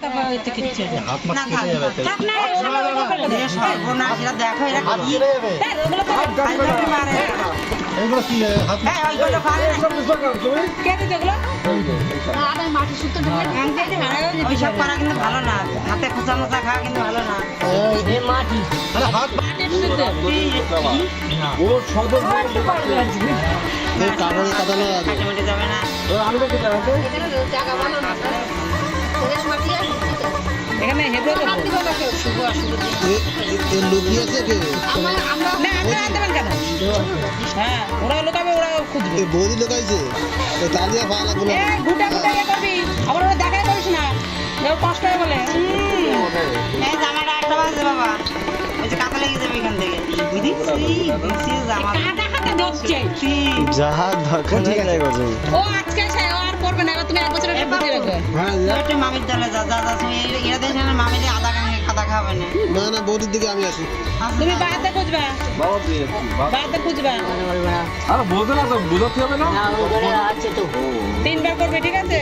তারপর হয়তো কিচ্ছু হবে। হাত মাছ না, কেটে যাবে তো। থাক না, ওগুলো এ সর্বনাশ, এরা দেখো এরা কি? হ্যাঁ, ওগুলো তো ফাইলবাটি মারে এরা। এগুলো কি হাত হ্যাঁ, ওইগুলো পারে না। কে দিছে ওগুলো? ওইসব করা কিন্তু ভালো না, হাতে খোঁচা মোচা খাওয়া কিন্তু ভালো না। আরে হাত এই কাগজে কাটানো আছে কাটামাটি যাবে না। এখানে হেঁটে দেবো। শুভ অশুভ দিন। এ লুকিয়ে আছে কে না, আপনারা আনতে পারেন কেন? হ্যাঁ, ওরা লুকাবে, ওরা খুঁজবে। এ বৌদি লুকাইছে এ তালিয়া পা লাগলো এ, ঘুটে ঘুটে ইয়ে করবি। আবার ওরা দেখাই করিস না। কেউ কষ্ট হয় বলে। এই জামাটা একটা বাজে বাবা। ওই যে কাঁথা লেগে যাবে এখান থেকে। দিছি জামা। কাঁথা হাতে ধরছে। যাহা দরকার ঠিক আছে ও আজকে ও আর করবে না। এবার তুমি এক বছরের একটা বুদ্ধি রাখবে। হ্যাঁ একটু মামির দলে যা যা যা তুমি এরা দেশ না মামিরে আধা গাঙে খাতা খাবে না। না না বৌদির দিকে আমি আছি তুমি বাড়িতে খুঁজবা। বাড়িতে খুঁজবা। আরে বোঝে না তো, বোঝাতে হবে না। তিনবার করবে, ঠিক আছে?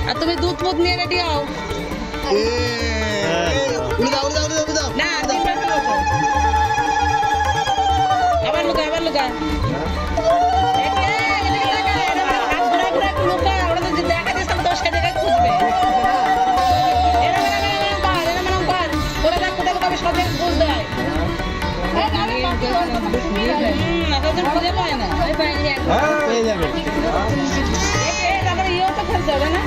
আর তুমি দুধ মুধ নিয়ে রেডি হও। এ উড়ে দাও উড়ে দাও উড়ে দাও না, তিনবার করবো তো। আবার লুকা, আবার লুকা। একে, এদিকে তাকা, এরকম হাত ঘুরায় ঘুরায় একটু লুকা। ওরা তো দেখা যাচ্ছে না, 10 জায়গায় খুঁজবে। এরকম কর। ওরা দেখ কোথায় লুকাবে, সব জায়গায় খোঁজ দেয়। এতজন খুঁজে পায় না। পেয়ে যাবে তারপরে ইয়েও তো খেলতে হবে না?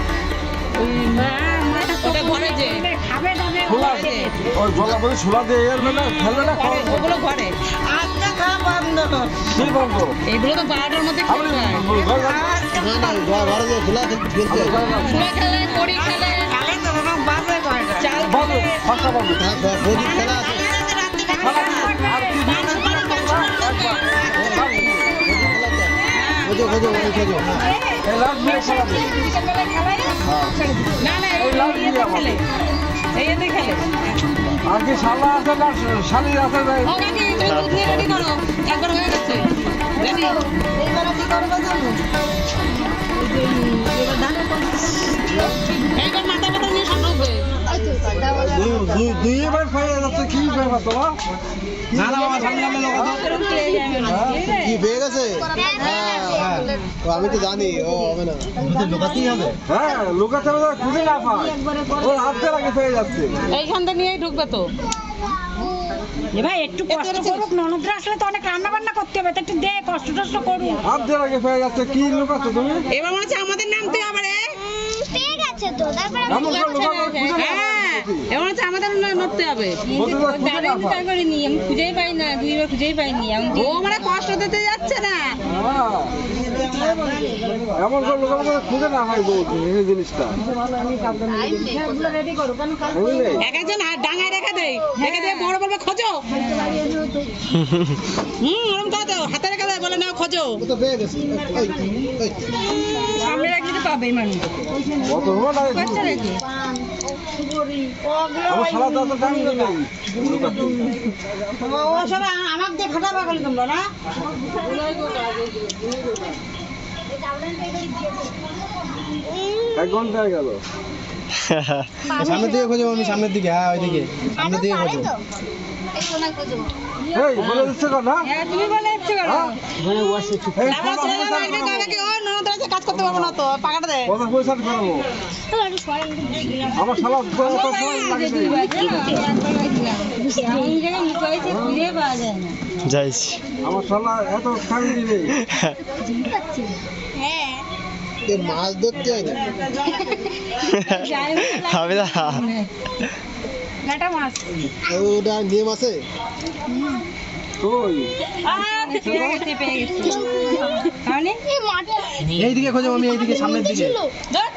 ওটা ঘরে যে ছোলা ওই জলা বলে ছোলা দিয়ে এর মেলে ফেলবে না ঘরে, ওগুলো ঘরে। আজকে খাওয়া বন্ধ। কি বলবো এইগুলো তো 12টার মধ্যে খেলতে হয়। না না ঘরে যে খোলা খেলতে ছোলা খেলে, কড়ি খেলে, খেলে তো বাবা বাজে কয়টা? চাল বাবু খেলে। ফাঁকা বাবু হ্যাঁ বৌদির খেলা আছে খোঁজো খোঁজো ওই খোঁজো এই লাস্ট মিনিট খেলা দিই। বিকেলবেলা খেলে? না না, এই ইয়েতে খেলে। এই ইয়েতে খেলে। আর কি শালা আছে না শালি আছে না? ও কাকি, তুমি দুধ নিয়ে রেডি করো। একবার হয়ে গেছে। রেডি? এইবারে কি করবে জানো? এইবার মাথা ব্যথা নিয়ে সামনে উঠবে। দুই এবার খাইয়ে যাচ্ছে কি ব্যাপার তোমার? না না আমার সামনে আমি লোক এরকম খেলে যাবে না। কি পেয়ে গেছে হ্যাঁ হ্যাঁ ও আমি তো জানি ও হবে না লুকাতেই হবে হ্যাঁ লোকাতে হবে খুঁজে না পায় ও হাতে লাগে পেয়ে যাচ্ছে এইখান থেকে নিয়েই ঢুকবে তো। ভাই একটু কষ্ট করুক, ননদরা আসলে তো অনেক রান্না বান্না করতে হবে, তো একটু দে কষ্ট টষ্ট করুক। হাতে লাগে পেয়ে যাচ্ছে কি লোকাচ্ছ তুমি? এবার মনে হচ্ছে আমাদের নামতে হবে রে। পেয়ে গেছে তো, তারপরে এমন করে লোকাতে খুঁজে না হ্যাঁ, এবার মনে হচ্ছে আমাদের নড়তে হবে। বলতে তো খুঁজে না পায় করিনি, আমি খুঁজেই পাই না, দুইবার খুঁজেই পাইনি। ও মানে কষ্ট দিতে যাচ্ছে না। হ্যাঁ। এমন করে লোকাতে খুঁজে না হয় বলছি এই জিনিসটা বুঝলে? এক একজন ডাঙায় রেখে দেয়, রেখে দিয়ে বড় বলবে খোঁজো। ওরকম করে দাও, হাতে রেখে দেয়, বলে নাও খোঁজো। ও তো পেয়ে গেছে এই সামনে রাখলে পাবে মানুষ। কত হলো না আমার শালা তো টাইম নেই লোকাতে ও সব আমাকে দিয়ে ফাটাবা বলে তোমরা না? এক ঘন্টা হয়ে গেল সামনের দিকে খোঁজো আমি সামনের দিকে হ্যাঁ ওইদিকে সামনের দিকে খোঁজো এই কোনায় খুঁজবো। এই বলে দিচ্ছে কথা হ্যাঁ, তুমি বলে এসছো কেন? এই তারপর ছেলেরা বাড়িতে কবে কি, ও ননদ আছে, কাজ করতে পারবো না তো, পাকাটা দে। কথা পয়সা করবো আমার শালা তো অত সময় লাগে যাইছি আমার শালা এত খালি নেই হ্যাঁ এ মাছ ধরতে হয় না আমি না নাটা মাছ। ওটা নিয়ম আছে তুই পেয়ে গেছে, পেয়ে গেছে। খাওনি? এই মাঠে এইদিকে খোঁজো আমি এইদিকে সামনের দিকে ধর,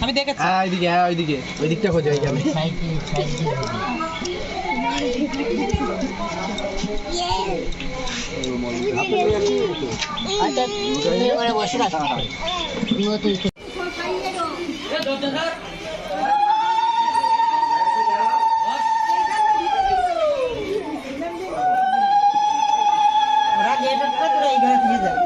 আমি দেখেছি। হ্যাঁ এইদিকে হ্যাঁ ওইদিকে ওই দিকটা খোঁজো এইখানে ওরা গেট করে এই ঘরে দিয়ে যায়।